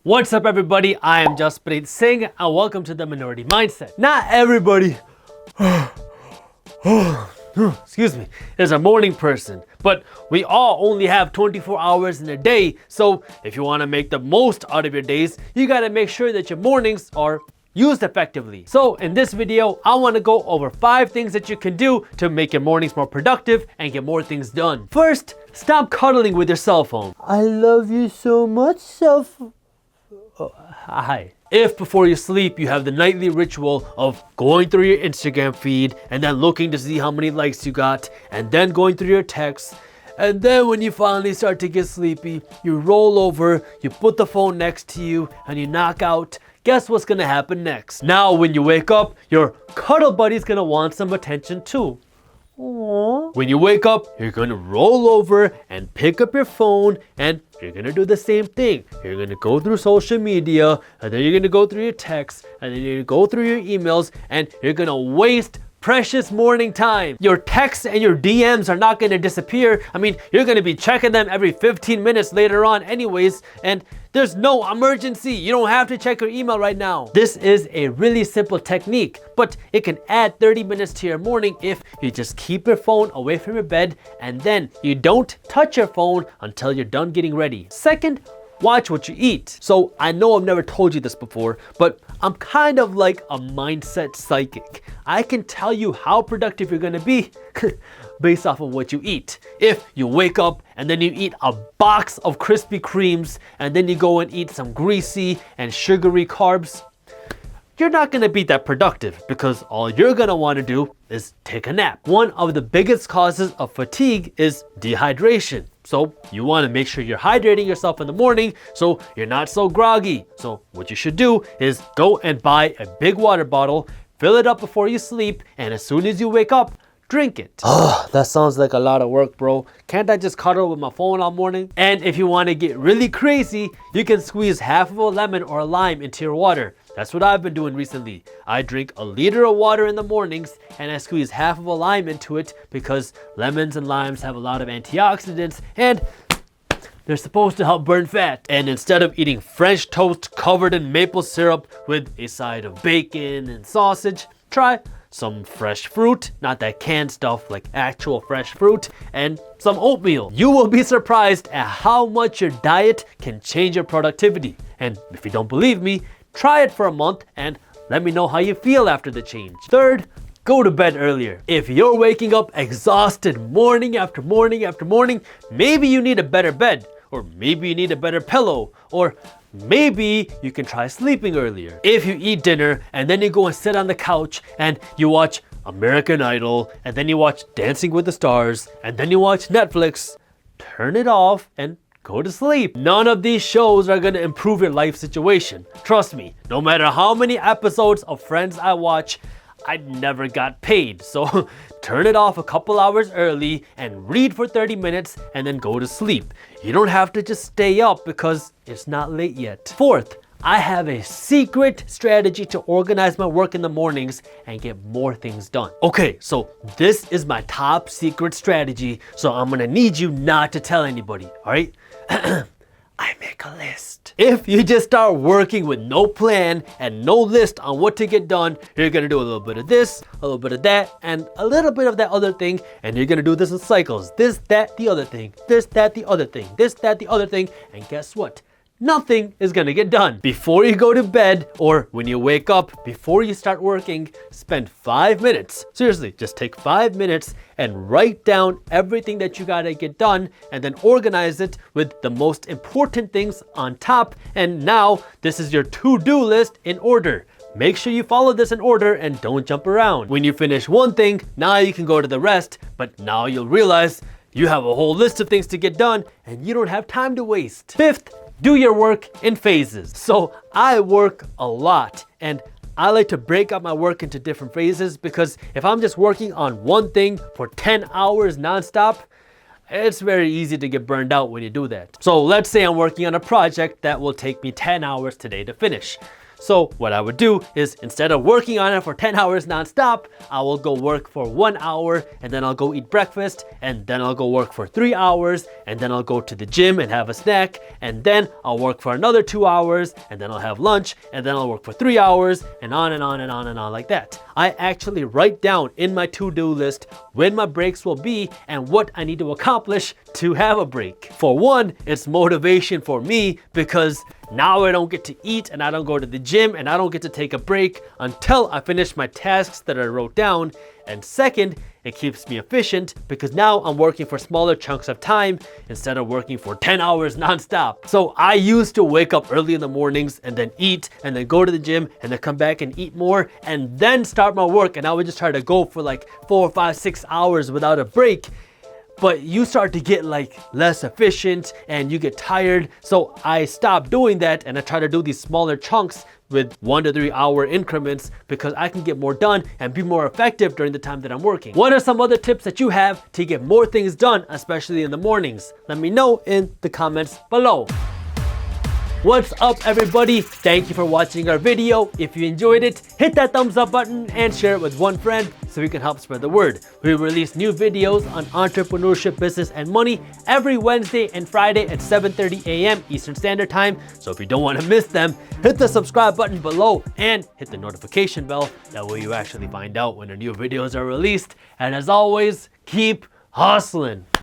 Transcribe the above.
What's up, everybody? I am Jaspreet Singh and welcome to the Minority Mindset. Not everybody excuse me, is a morning person, but we all only have 24 hours in a day. So if you want to make the most out of your days, you got to make sure that your mornings are used effectively. So in this video, I want to go over 5 things that you can do to make your mornings more productive and get more things done. First, stop cuddling with your cell phone. I love you so much, cell phone. Hi. If before you sleep you have the nightly ritual of going through your Instagram feed and then looking to see how many likes you got and then going through your texts, and then when you finally start to get sleepy, you roll over, you put the phone next to you and you knock out, guess what's gonna happen next? Now when you wake up, your cuddle buddy's gonna want some attention too. Aww. When you wake up, you're gonna roll over and pick up your phone and you're gonna do the same thing. You're gonna go through social media and then you're gonna go through your texts and then you're gonna go through your emails and you're gonna waste precious morning time. Your texts and your DMs are not gonna disappear. I mean, you're gonna be checking them every 15 minutes later on anyways, and there's no emergency. You don't have to check your email right now. This is a really simple technique, but it can add 30 minutes to your morning if you just keep your phone away from your bed and then you don't touch your phone until you're done getting ready. Second, watch what you eat. So I know I've never told you this before, but I'm kind of like a mindset psychic. I can tell you how productive you're gonna be based off of what you eat. If you wake up and then you eat a box of Krispy Kremes and then you go and eat some greasy and sugary carbs, you're not gonna be that productive because all you're gonna wanna do is take a nap. One of the biggest causes of fatigue is dehydration. So you wanna make sure you're hydrating yourself in the morning so you're not so groggy. So what you should do is go and buy a big water bottle, fill it up before you sleep, and as soon as you wake up, drink it. Oh, that sounds like a lot of work, bro. Can't I just cuddle with my phone all morning? And if you want to get really crazy, you can squeeze half of a lemon or a lime into your water. That's what I've been doing recently. I drink a liter of water in the mornings and I squeeze half of a lime into it because lemons and limes have a lot of antioxidants and they're supposed to help burn fat. And instead of eating French toast covered in maple syrup with a side of bacon and sausage, try some fresh fruit, not that canned stuff, like actual fresh fruit, and some oatmeal. You will be surprised at how much your diet can change your productivity. And if you don't believe me, try it for a month and let me know how you feel after the change. Third, go to bed earlier. If you're waking up exhausted morning after morning after morning, maybe you need a better bed, or maybe you need a better pillow, or maybe you can try sleeping earlier. If you eat dinner and then you go and sit on the couch and you watch American Idol and then you watch Dancing with the Stars and then you watch Netflix, turn it off and go to sleep. None of these shows are gonna improve your life situation. Trust me, no matter how many episodes of Friends I watch, I never got paid. So turn it off a couple hours early and read for 30 minutes and then go to sleep. You don't have to just stay up because it's not late yet. Fourth, I have a secret strategy to organize my work in the mornings and get more things done. Okay, so this is my top secret strategy, so I'm gonna need you not to tell anybody, all right? I make a list. If you just start working with no plan and no list on what to get done, you're gonna do a little bit of this, a little bit of that, and a little bit of that other thing, and you're gonna do this in cycles. This, that, the other thing, this, that, the other thing, this, that, the other thing, and guess what? Nothing is gonna get done. Before you go to bed or when you wake up, before you start working, spend 5 minutes. Seriously, just take 5 minutes and write down everything that you gotta get done and then organize it with the most important things on top. And now this is your to-do list in order. Make sure you follow this in order and don't jump around. When you finish one thing, now you can go to the rest, but now you'll realize you have a whole list of things to get done and you don't have time to waste. Fifth, do your work in phases. So I work a lot and I like to break up my work into different phases because if I'm just working on one thing for 10 hours nonstop, it's very easy to get burned out when you do that. So let's say I'm working on a project that will take me 10 hours today to finish. So what I would do is instead of working on it for 10 hours nonstop, I will go work for 1 hour and then I'll go eat breakfast and then I'll go work for 3 hours and then I'll go to the gym and have a snack and then I'll work for another 2 hours and then I'll have lunch and then I'll work for 3 hours and on and on and on and on like that. I actually write down in my to-do list when my breaks will be and what I need to accomplish to have a break. For one, it's motivation for me because now I don't get to eat and I don't go to the gym and I don't get to take a break until I finish my tasks that I wrote down. And second, it keeps me efficient because now I'm working for smaller chunks of time instead of working for 10 hours nonstop. So I used to wake up early in the mornings and then eat and then go to the gym and then come back and eat more and then start my work, and I would just try to go for like 4, 5, 6 hours without a break. But you start to get like less efficient and you get tired. So I stopped doing that and I try to do these smaller chunks with 1 to 3 hour increments because I can get more done and be more effective during the time that I'm working. What are some other tips that you have to get more things done, especially in the mornings? Let me know in the comments below. What's up, everybody? Thank you for watching our video. If you enjoyed it, hit that thumbs up button and share it with one friend so we can help spread the word. We release new videos on entrepreneurship, business, and money every Wednesday and Friday at 7:30 a.m. Eastern Standard Time. So if you don't want to miss them, hit the subscribe button below and hit the notification bell. That way you actually find out when the new videos are released. And as always, keep hustling.